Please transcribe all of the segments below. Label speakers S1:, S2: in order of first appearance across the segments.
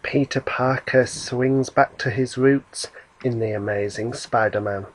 S1: Peter Parker swings back to his roots in The Amazing Spider-Man.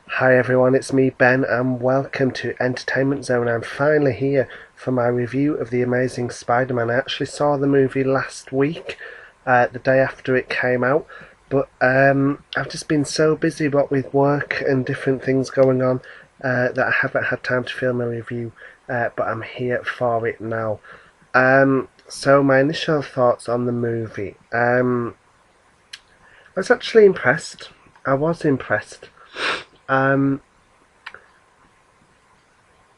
S1: Hi everyone, it's me Ben and welcome to Entertainment Zone. I'm finally here for my review of The Amazing Spider-Man. I actually saw the movie last week, the day after it came out, but I've just been so busy what with work and different things going on that I haven't had time to film a review, but I'm here for it now. So my initial thoughts on the movie. I was actually impressed. I was impressed.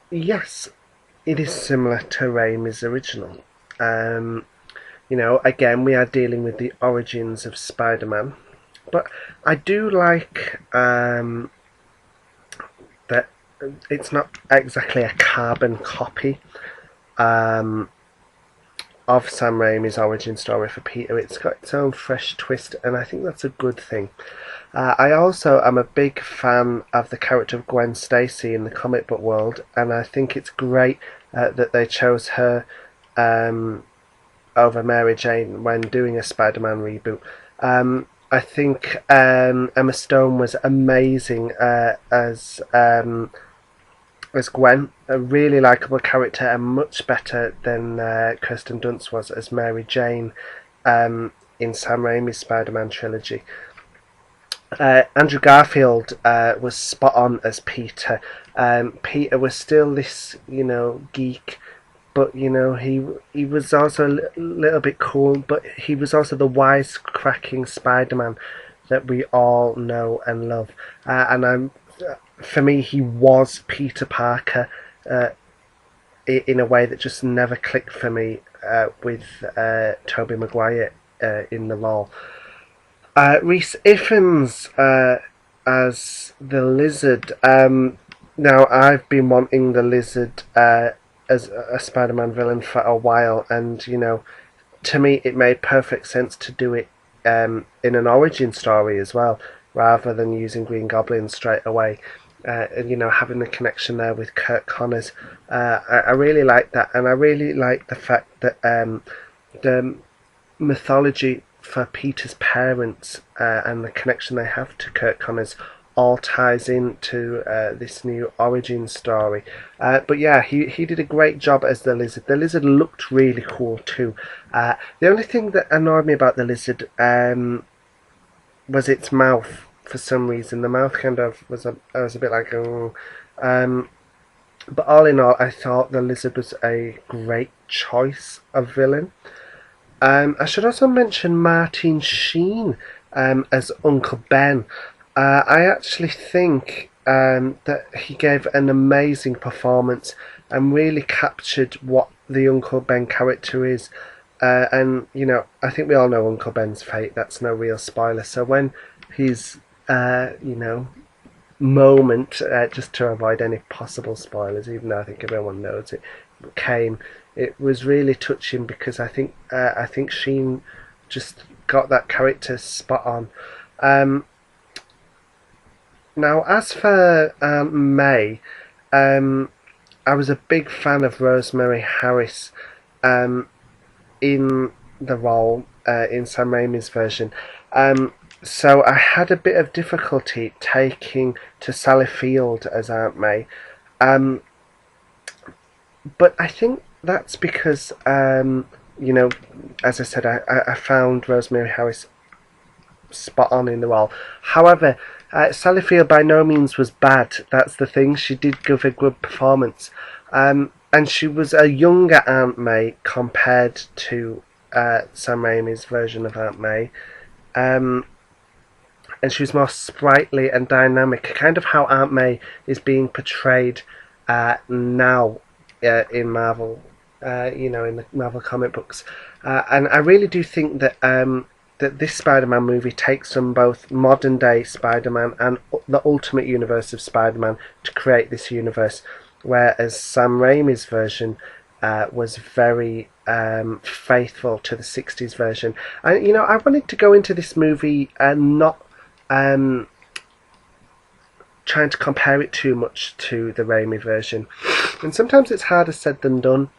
S1: Yes, it is similar to Raimi's original. Again, we are dealing with the origins of Spider-Man, but I do like that it's not exactly a carbon copy of Sam Raimi's origin story for Peter. It's got its own fresh twist, and I think that's a good thing. I also am a big fan of the character of Gwen Stacy in the comic book world, and I think it's great that they chose her over Mary Jane when doing a Spider-Man reboot. I think Emma Stone was amazing as Gwen, a really likeable character and much better than Kirsten Dunst was as Mary Jane in Sam Raimi's Spider-Man trilogy. Andrew Garfireld was spot on as Peter. Peter was still this, geek, but he was also a little bit cool. But he was also the wisecracking Spider-Man that we all know and love. For me, he was Peter Parker in a way that just never clicked for me with Tobey Maguire in the role. Rhys Ifans as the Lizard. Now, I've been wanting the Lizard as a Spider-Man villain for a while, and to me it made perfect sense to do it in an origin story as well, rather than using Green Goblin straight away. Having the connection there with Kirk Connors. I really like that, and I really like the fact that the mythology for Peter's parents and the connection they have to Kirk Connors all ties into this new origin story. But yeah, he did a great job as the Lizard. The Lizard looked really cool too. The only thing that annoyed me about the Lizard was its mouth. For some reason, the mouth kind of I was a bit like, oh. But all in all, I thought the Lizard was a great choice of villain. I should also mention Martin Sheen as Uncle Ben. I actually think that he gave an amazing performance and really captured what the Uncle Ben character is. And I think we all know Uncle Ben's fate. That's no real spoiler. So when his moment, just to avoid any possible spoilers, even though I think everyone knows it, came. It was really touching because I think Sheen just got that character spot on. Now, as for Aunt May, I was a big fan of Rosemary Harris in the role in Sam Raimi's version. So I had a bit of difficulty taking to Sally Field as Aunt May. But I think that's because, as I said, I found Rosemary Harris spot on in the role. However, Sally Field by no means was bad. That's the thing. She did give a good performance. And she was a younger Aunt May compared to Sam Raimi's version of Aunt May. And she was more sprightly and dynamic, kind of how Aunt May is being portrayed now in Marvel, in the Marvel comic books. And I really do think that that this Spider-Man movie takes from both modern-day Spider-Man and the Ultimate Universe of Spider-Man to create this universe, whereas Sam Raimi's version was very faithful to the 60s version. And you know, I wanted to go into this movie and not trying to compare it too much to the Raimi version, and sometimes it's harder said than done.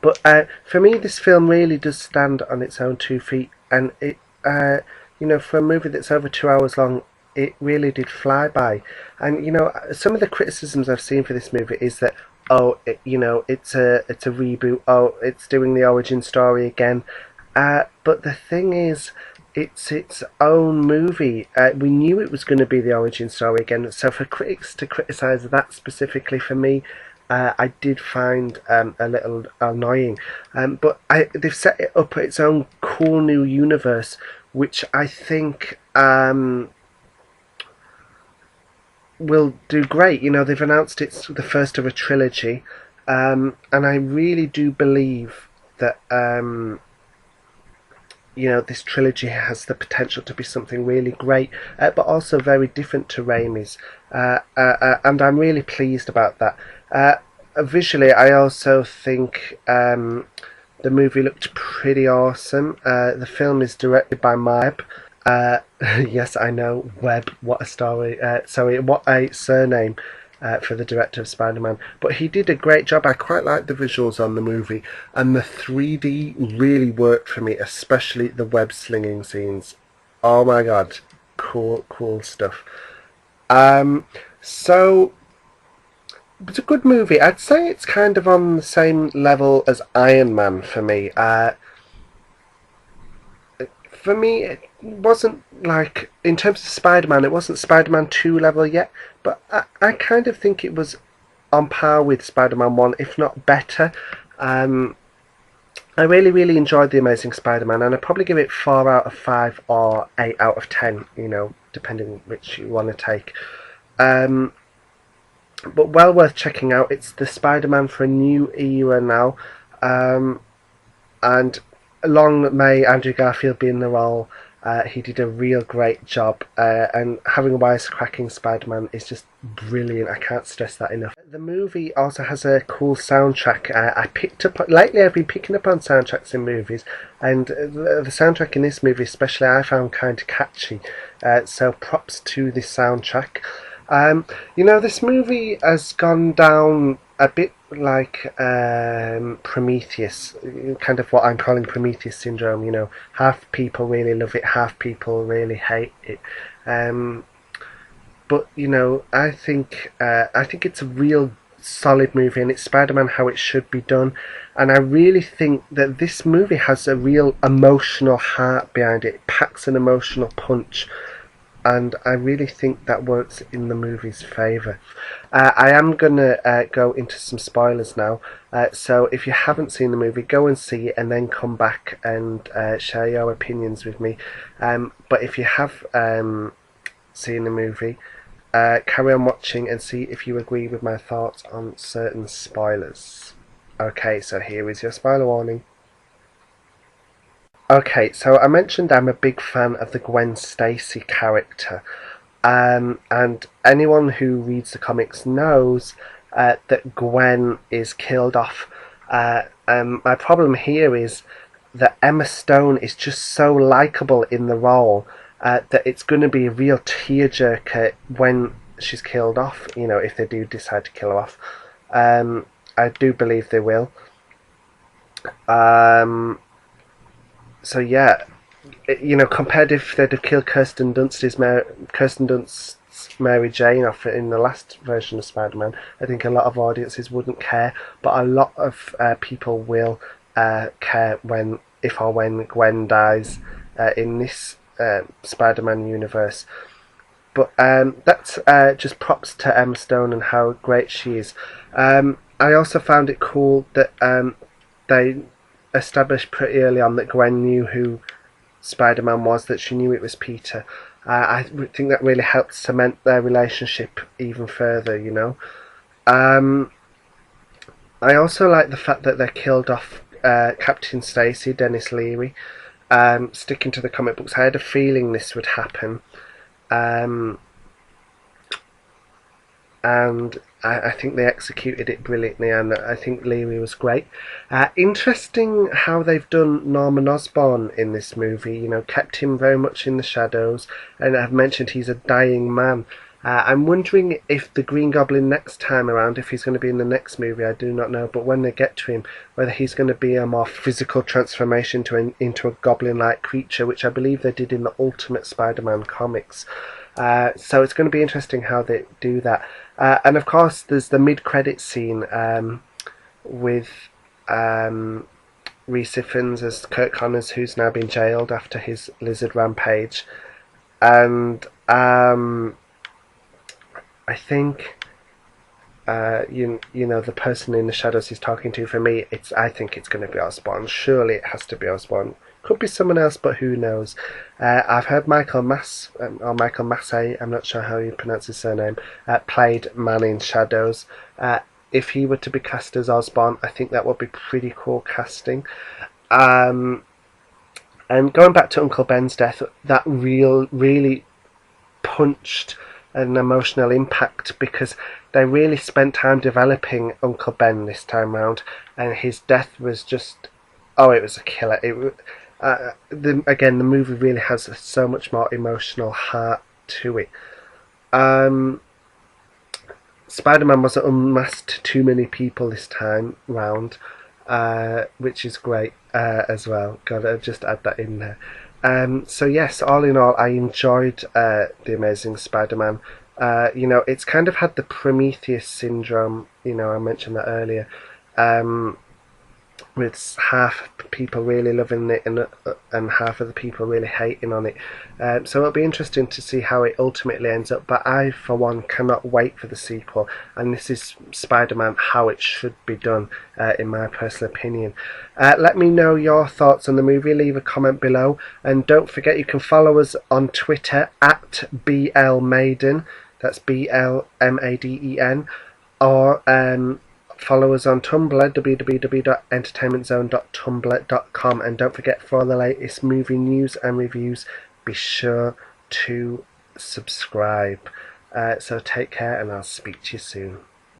S1: But for me, this film really does stand on its own 2 feet, and it, you know, for a movie that's over 2 hours long, it really did fly by. And you know, some of the criticisms I've seen for this movie is that, oh, you know, it's a reboot. Oh, it's doing the origin story again. But the thing is, it's its own movie. We knew it was going to be the origin story again. So for critics to criticise that specifically, for me, I did find a little annoying. But they've set it up its own cool new universe, which I think will do great. You know, they've announced it's the first of a trilogy, and I really do believe that you know, this trilogy has the potential to be something really great, but also very different to Raimi's, and I'm really pleased about that. Visually, I also think the movie looked pretty awesome. The film is directed by Marc Webb. Yes, I know, Webb, what a story. Sorry, what a surname for the director of Spider-Man. But he did a great job. I quite like the visuals on the movie, and the 3D really worked for me, especially the web slinging scenes. Oh my god, cool stuff. So it's a good movie. I'd say it's kind of on the same level as Iron Man for me. For me, it wasn't like, in terms of Spider-Man, it wasn't Spider-Man 2 level yet, but I kind of think it was on par with Spider-Man 1, if not better. I really enjoyed The Amazing Spider-Man, and I'd probably give it 4 out of 5 or 8 out of 10, you know, depending which you want to take. But well worth checking out. It's the Spider-Man for a new era now, and long may Andrew Garfield be in the role. He did a real great job, and having a wisecracking Spider-Man is just brilliant. I can't stress that enough. The movie also has a cool soundtrack. Lately I've been picking up on soundtracks in movies, and the soundtrack in this movie especially I found kind of catchy, so props to the soundtrack. You know, this movie has gone down a bit like Prometheus, kind of what I'm calling Prometheus syndrome. You know, half people really love it, half people really hate it. But you know, I think it's a real solid movie, and it's Spider-Man how it should be done. And I really think that this movie has a real emotional heart behind it. It packs an emotional punch, and I really think that works in the movie's favour. I am going to go into some spoilers now, so if you haven't seen the movie, go and see it and then come back and share your opinions with me. But if you have seen the movie, carry on watching and see if you agree with my thoughts on certain spoilers. Okay, so here is your spoiler warning. Okay, so I mentioned I'm a big fan of the Gwen Stacy character, and anyone who reads the comics knows that Gwen is killed off. My problem here is that Emma Stone is just so likeable in the role that it's going to be a real tearjerker when she's killed off, you know, if they do decide to kill her off. I do believe they will. So yeah, you know, compared if they'd have killed Kirsten Dunst's Mary Jane off in the last version of Spider-Man, I think a lot of audiences wouldn't care, but a lot of people will care if or when Gwen dies in this Spider-Man universe. But that's just props to Emma Stone and how great she is. I also found it cool that they established pretty early on that Gwen knew who Spider-Man was, that she knew it was Peter. I think that really helped cement their relationship even further, you know. I also like the fact that they killed off Captain Stacy, Dennis Leary. Sticking to the comic books, I had a feeling this would happen. And I think they executed it brilliantly, and I think Leary was great. Interesting how they've done Norman Osborn in this movie. You know, kept him very much in the shadows, and I've mentioned he's a dying man. I'm wondering if the Green Goblin next time around, if he's going to be in the next movie, I do not know, but when they get to him, whether he's going to be a more physical transformation into a goblin-like creature, which I believe they did in the Ultimate Spider-Man comics. So it's going to be interesting how they do that. And of course, there's the mid-credit scene with Rhys Ifans as Kirk Connors, who's now been jailed after his lizard rampage. And I think you know, the person in the shadows he's talking to, for me, I think it's going to be Osborn. Surely it has to be Osborn. Could be someone else, but who knows? I've heard Michael Massey, I'm not sure how you pronounce his surname, played Man in Shadows. If he were to be cast as Osborn, I think that would be pretty cool casting. And going back to Uncle Ben's death, that really punched an emotional impact, because they really spent time developing Uncle Ben this time round, and his death was just, it was a killer. The movie really has so much more emotional heart to it. Spider-Man wasn't unmasked to too many people this time round, which is great as well. Gotta just add that in there. So yes, all in all, I enjoyed The Amazing Spider-Man. You know, it's kind of had the Prometheus syndrome, you know, I mentioned that earlier, with half people really loving it and half of the people really hating on it. So it'll be interesting to see how it ultimately ends up, but I, for one, cannot wait for the sequel, and this is Spider-Man how it should be done, in my personal opinion. Let me know your thoughts on the movie, leave a comment below, and don't forget you can follow us on Twitter at BLMaden, that's BLMADEN, or follow us on Tumblr, www.entertainmentzone.tumblr.com, and don't forget, for the latest movie news and reviews, be sure to subscribe. So take care, and I'll speak to you soon.